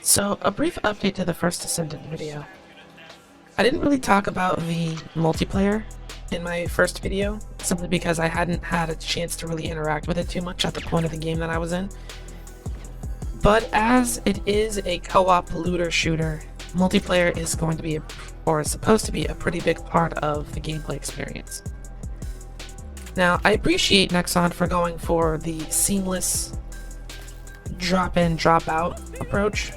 So, a brief update to the first Descendant video. I didn't really talk about the multiplayer in my first video, simply because I hadn't had a chance to really interact with it too much at the point of the game that I was in. But as it is a co-op looter shooter, multiplayer is going to be, or is supposed to be, a pretty big part of the gameplay experience. Now, I appreciate Nexon for going for the seamless drop-in, drop-out approach.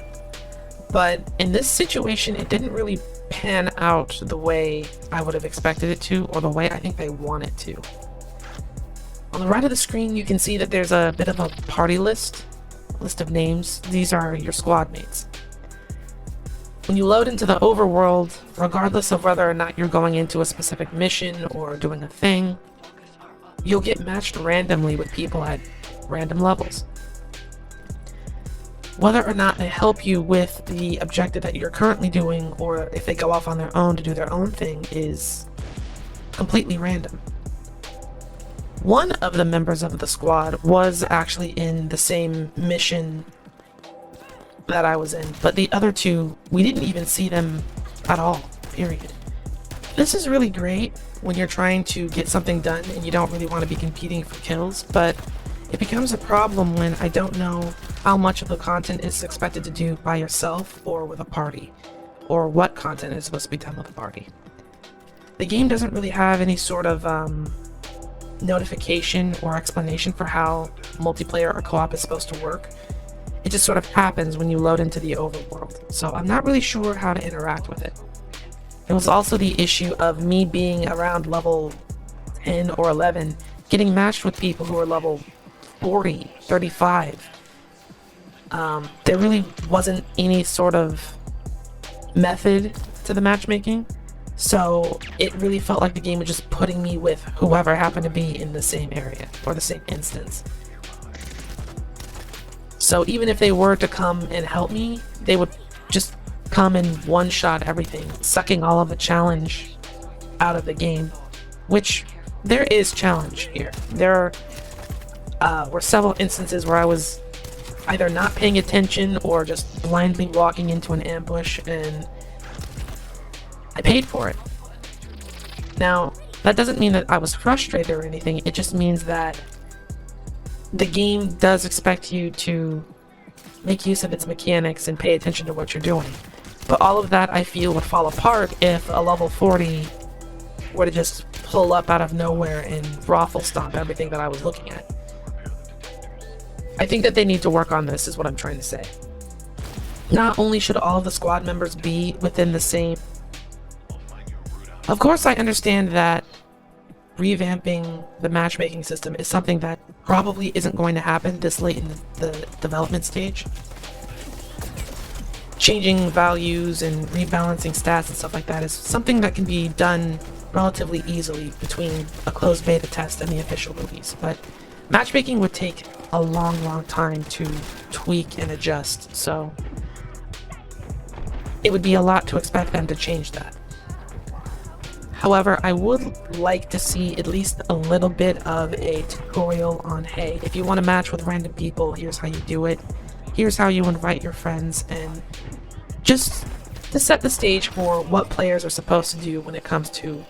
But in this situation, it didn't really pan out the way I would have expected it to, or the way I think they want it to. On the right of the screen, you can see that there's a bit of a party list of names. These are your squad mates. When you load into the overworld, regardless of whether or not you're going into a specific mission or doing a thing, you'll get matched randomly with people at random levels. Whether or not they help you with the objective that you're currently doing, or if they go off on their own to do their own thing, is completely random. One of the members of the squad was actually in the same mission that I was in, but the other two, we didn't even see them at all, period. This is really great when you're trying to get something done and you don't really want to be competing for kills, but it becomes a problem when I don't know how much of the content is expected to do by yourself or with a party, or what content is supposed to be done with a party. The game doesn't really have any sort of notification or explanation for how multiplayer or co-op is supposed to work. It just sort of happens when you load into the overworld, so I'm not really sure how to interact with it. There was also the issue of me being around level 10 or 11, getting matched with people who are level 40, 35. There really wasn't any sort of method to the matchmaking, so it really felt like the game was just putting me with whoever happened to be in the same area or the same instance. So even if they were to come and help me, they would just come and one-shot everything, sucking all of the challenge out of the game, which there is challenge here. There were several instances where I was either not paying attention or just blindly walking into an ambush, and I paid for it. Now, that doesn't mean that I was frustrated or anything, it just means that the game does expect you to make use of its mechanics and pay attention to what you're doing. But all of that, I feel, would fall apart if a level 40 were to just pull up out of nowhere and raffle stomp everything that I was looking at. I think that they need to work on this, is what I'm trying to say. Not only should all of the squad members be within the same... Of course, I understand that revamping the matchmaking system is something that probably isn't going to happen this late in the development stage. Changing values and rebalancing stats and stuff like that is something that can be done relatively easily between a closed beta test and the official release, but matchmaking would take a long time to tweak and adjust, so it would be a lot to expect them to change that. However, I would like to see at least a little bit of a tutorial on, hey, if you want to match with random people, here's how you do it, here's how you invite your friends, and just to set the stage for what players are supposed to do when it comes to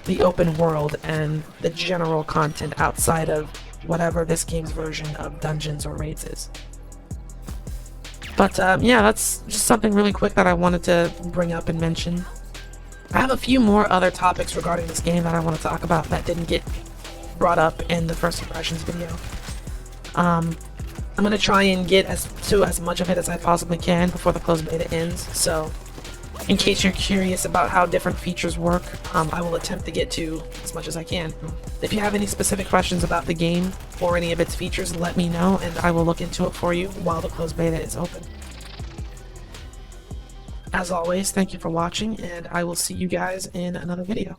the open world and the general content outside of whatever this game's version of dungeons or raids is. But yeah, that's just something really quick that I wanted to bring up and mention. I have a few more other topics regarding this game that I want to talk about that didn't get brought up in the first impressions video. I'm going to try and get as much of it as I possibly can before the closed beta ends, so in case you're curious about how different features work, I will attempt to get to as much as I can. If you have any specific questions about the game or any of its features, let me know and I will look into it for you while the closed beta is open. As always, thank you for watching, and I will see you guys in another video.